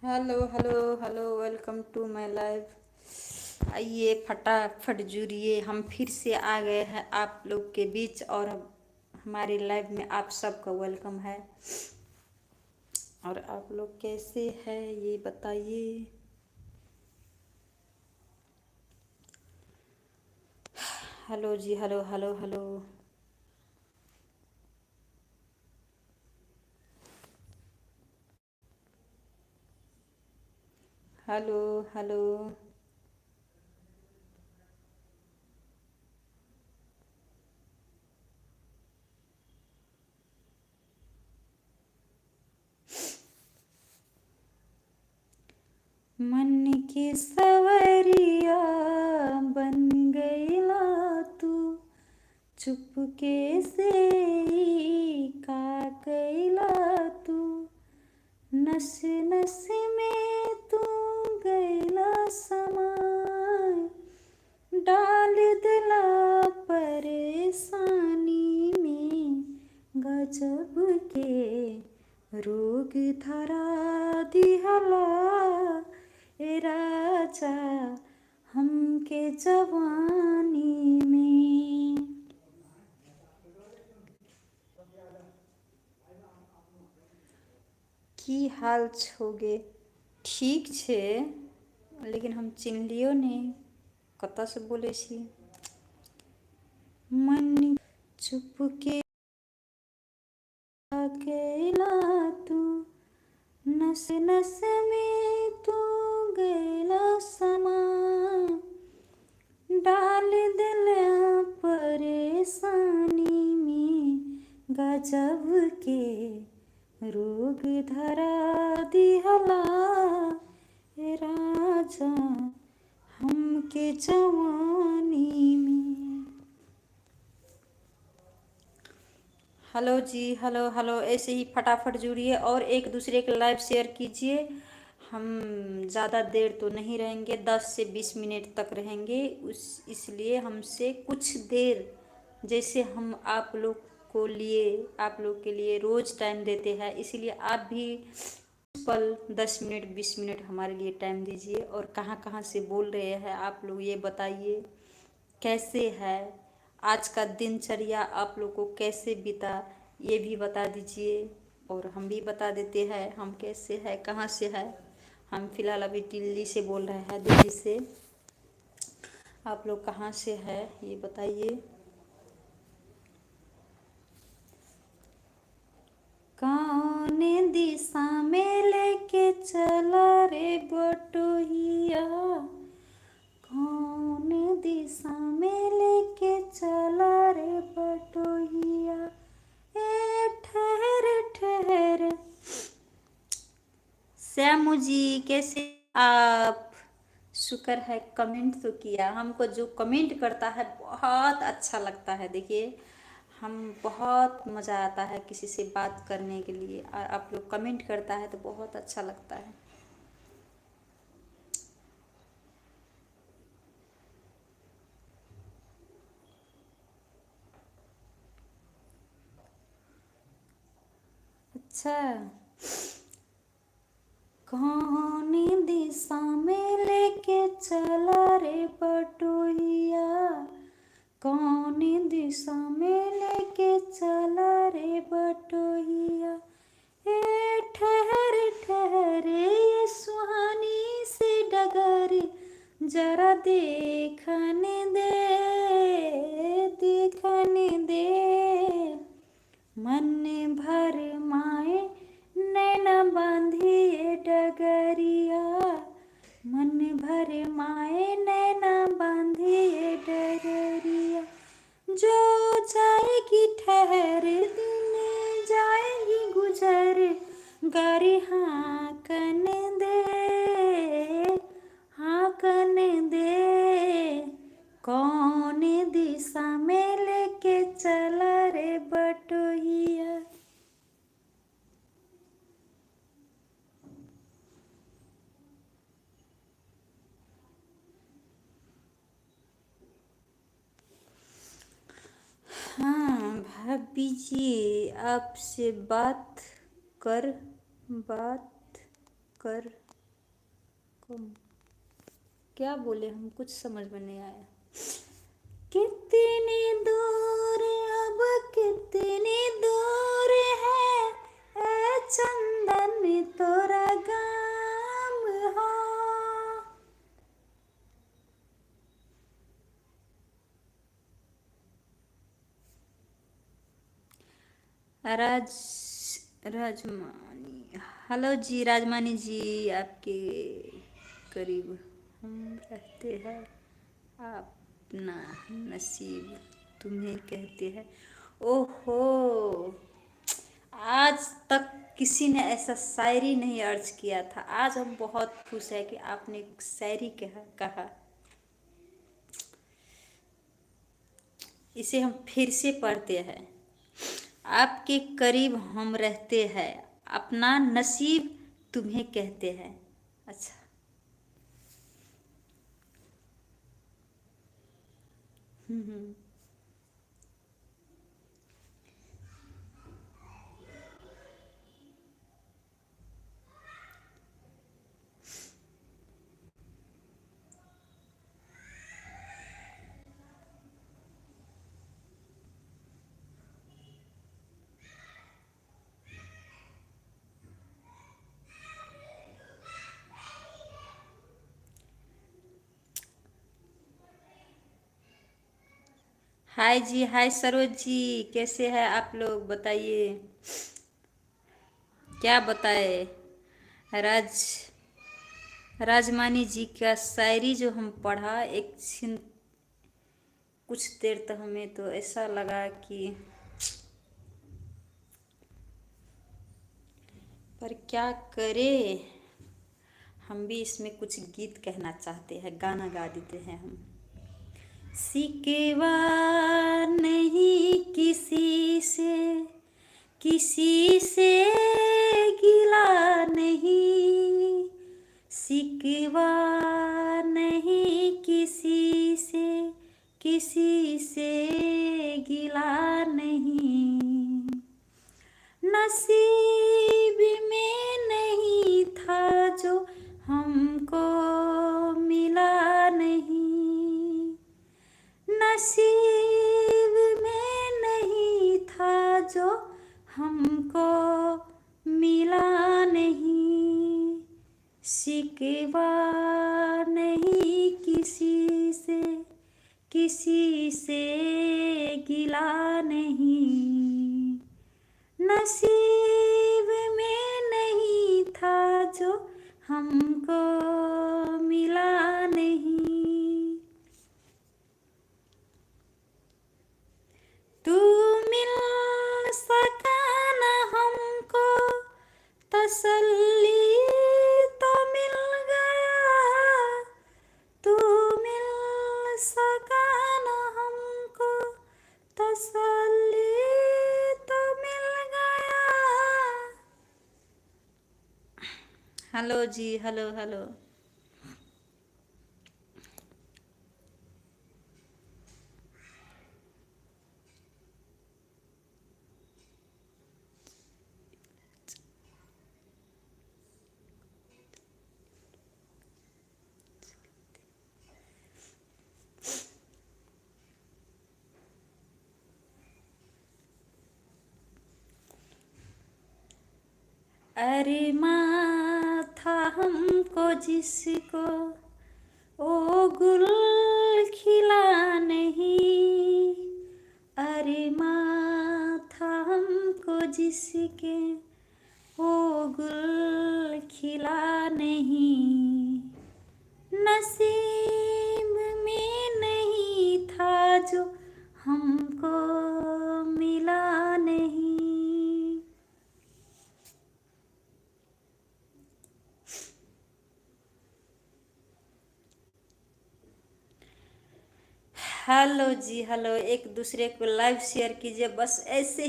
Hello hello hello, welcome to my live. आइए फटाफट जुड़िए, हम फिर से आ गए हैं आप लोग के बीच और हमारे लाइव में आप सबका वेलकम है। और आप लोग कैसे हैं ये बताइए। हेलो जी, hello hello hello. Hello hello. मन के सवरिया बन गईला तू, चुपके से ही का कैला तू, नस नस में तू गैला समाय, डाल दिला परेशानी में, गजब के रोग धरा दिहला ए राजा हमके जवानी में। की हाल छोगे? ठीक छे, लेकिन हम चिन्हलियो नहीं कतऽ से बोले छी। मन चुपके अकेला तू, नस नस में तू गैला समा, डाल दिला परेशानी में, गजब के रोग धरा दिहला ए राजा हमके जवानी में। हेलो जी, हेलो हेलो। ऐसे ही फटाफट जुड़िए और एक दूसरे के लाइव शेयर कीजिए। हम ज़्यादा देर तो नहीं रहेंगे, 10 से 20 मिनट तक रहेंगे। इसलिए हमसे कुछ देर, जैसे हम आप लोग को लिए, आप लोग के लिए रोज़ टाइम देते हैं, इसीलिए आप भी पल 10 मिनट 20 मिनट हमारे लिए टाइम दीजिए। और कहाँ कहाँ से बोल रहे हैं आप लोग ये बताइए। कैसे है आज का दिनचर्या, आप लोग को कैसे बीता ये भी बता दीजिए। और हम भी बता देते हैं हम कैसे है, कहाँ से है। हम फिलहाल अभी दिल्ली से बोल रहे हैं, दिल्ली से। आप लोग कहाँ से है ये बताइए। कौन दिशा में लेके चला रे बटोहिया, कौन दिशा में लेके चला रे बटोहिया, ए ठहर ठहर। श्यामू जी कैसे आप? शुक्र है कमेंट तो किया। हमको जो कमेंट करता है बहुत अच्छा लगता है। देखिए, हम बहुत मज़ा आता है किसी से बात करने के लिए, और आप लोग कमेंट करता है तो बहुत अच्छा लगता है। अच्छा, कौन दिशा में लेके चला रे बटोहिया, कौन दिशा में लेके चला रे बटोहिया, ए ठहर ठहर ये सुहानी सी डगर, जरा देखने दे, देखने दे। मन भर माए नैना बांधिए डगरिया, मन भर माए नैना बांधिए डगरिया, जो जाएगी ठहर दिन जाएगी गुजर, गारी हाँ कन दे, हाँ कन दे। कौन दिशा में लेके चला रे बटोहिया। हाँ भाभी जी, आपसे बात कर, बात कर हम क्या बोले, हम कुछ समझ में नहीं आया। कितनी दूर, अब कितनी दूर है ए चंदन तोरा गाम हो। राज राजमानी, हेलो जी राजमानी जी, आपके करीब हम रहते हैं, अपना नसीब तुम्हें कहते हैं। ओहो, आज तक किसी ने ऐसा शायरी नहीं अर्ज किया था। आज हम बहुत खुश है कि आपने शायरी कहा। इसे हम फिर से पढ़ते हैं। आपके करीब हम रहते हैं, अपना नसीब तुम्हें कहते हैं। अच्छा, हाय जी, हाय सरोज जी, कैसे हैं आप लोग, बताइए। क्या बताए। राज राजमानी जी का शायरी जो हम पढ़ा, एक कुछ देर तक हमें तो ऐसा लगा कि, पर क्या करें, हम भी इसमें कुछ गीत कहना चाहते हैं, गाना गा देते हैं हम। सिकवा नहीं किसी से, किसी से गिला नहीं, सिकवा नहीं किसी से, किसी से गिला नहीं, नसीब में नहीं था जो हमको मिला नहीं, नसीब में नहीं था जो हमको मिला नहीं, शिकवा नहीं किसी से, किसी से गिला नहीं, नसीब में नहीं था जो हमको मिला नहीं, तू मिल सका न हमको तसल्ली तो मिल गया, तू मिल सका न हमको तसल्ली तो मिल गया। हेलो जी, हेलो हेलो। अरे माँ था हमको जिसको ओ गुल खिला नहीं, अरे माँ था हमको जिसके ओ गुल खिला नहीं, नसीब में नहीं था जो हमको मिला नहीं। हेलो जी, हेलो। एक दूसरे को लाइव शेयर कीजिए, बस ऐसे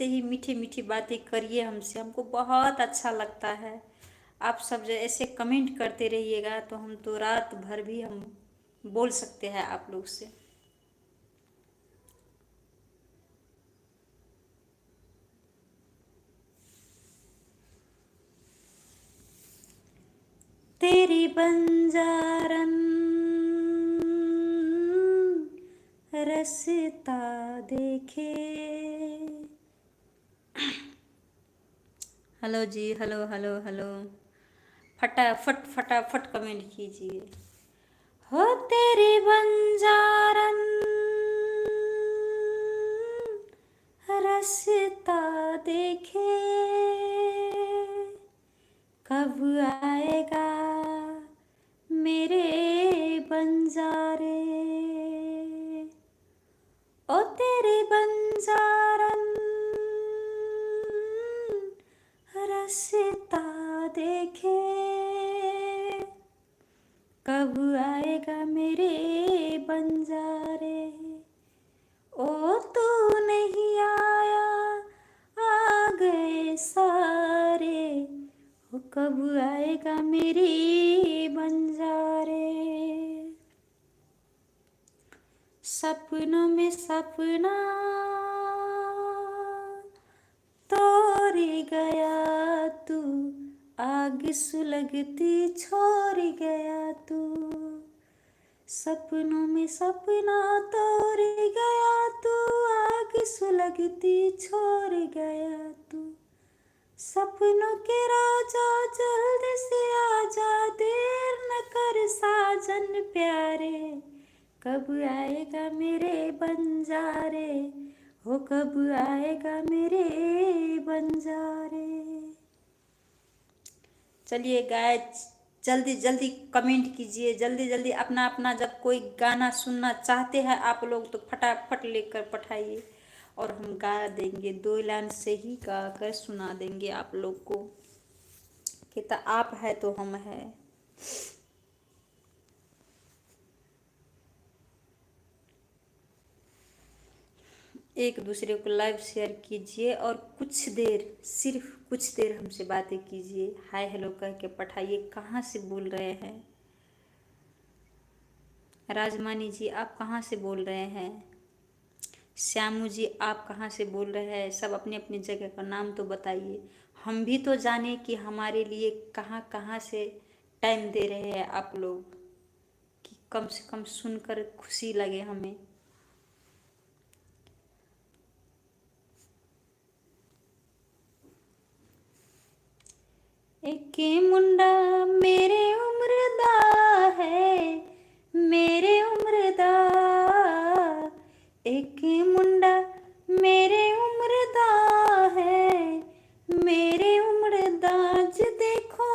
ही मीठी मीठी बातें करिए हमसे, हमको बहुत अच्छा लगता है। आप सब जो ऐसे कमेंट करते रहिएगा तो हम तो रात भर भी हम बोल सकते हैं आप लोग से। तेरे तेरी बंजारन रसता देखे। हेलो जी, हेलो हेलो हेलो, फटाफट फटाफट कमेंट कीजिए। हो तेरी बंजारन रसता देखे, कब आएगा मेरे बंजारे। ओ तेरे बंजारन रसता देखे, कब आएगा मेरे बंजारे। ओ तू नहीं आया, आ गए सारे, ओ कब आएगा मेरे बंजारे। सपनों में सपना तोड़ गया तू, आग सुलगती छोड़ गया तू। सपनों में सपना तोड़ गया तू, आग सुलगती छोड़ गया तू। सपनों के राजा जल्द से आजा, देर न कर साजन प्यारे, कब आएगा मेरे बंजारे, हो कब आएगा मेरे बंजारे। चलिए गाइस, जल्दी जल्दी कमेंट कीजिए, जल्दी जल्दी अपना अपना, जब कोई गाना सुनना चाहते हैं आप लोग तो फटाफट लेकर पठाइए और हम गा देंगे। 2 लाइन से ही गा कर सुना देंगे आप लोग को। कहता आप है तो हम है। एक दूसरे को लाइव शेयर कीजिए और कुछ देर, सिर्फ कुछ देर हमसे बातें कीजिए। हाय हेलो कह के पठाइए। कहाँ से बोल रहे हैं? राजमानी जी आप कहाँ से बोल रहे हैं? श्यामू जी आप कहाँ से बोल रहे हैं? सब अपने अपने जगह का नाम तो बताइए, हम भी तो जाने कि हमारे लिए कहाँ कहाँ से टाइम दे रहे हैं आप लोग, कि कम से कम सुनकर खुशी लगे हमें। एक मुंडा मेरे उम्र दा है, मेरे उम्र दा, एक मुंडा मेरे उम्र दा है, मेरे उम्र दा। ज देखो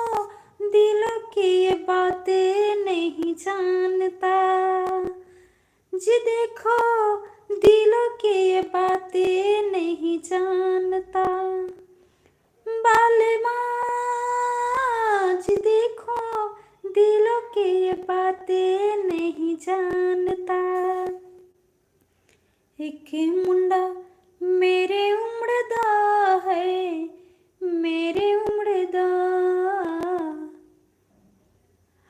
दिलों की ये बातें नहीं जानता, जी देखो दिलों की ये बातें नहीं जानता। बालमा जी देखो दिलों की ये बातें नहीं जानता। एक मुंडा मेरे उम्र दा है, मेरे उम्र दा।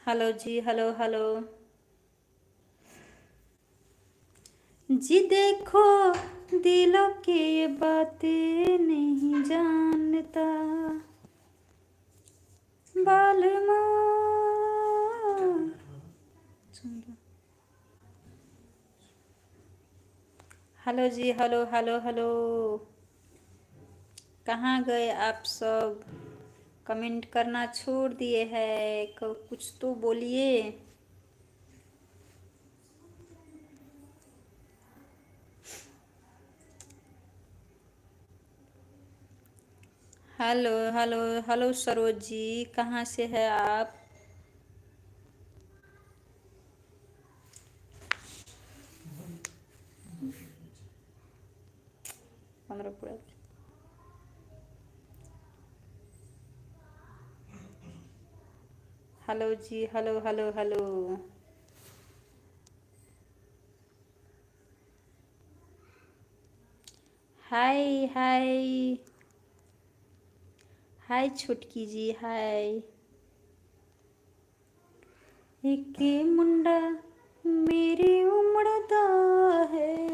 हेलो जी, हेलो हेलो जी, देखो दिलों की ये बातें नहीं जानता। बालमा हेलो जी, हेलो हेलो हेलो, कहाँ गए आप सब? कमेंट करना छोड़ दिए हैं, कुछ तो बोलिए। Hello hello hello Saroj ji, कहाँ से है आप? हेलो जी, हेलो हेलो हेलो, हाय हाय हाय छुटकी जी, हाय। एक मुंडा मेरी उम्र दा है,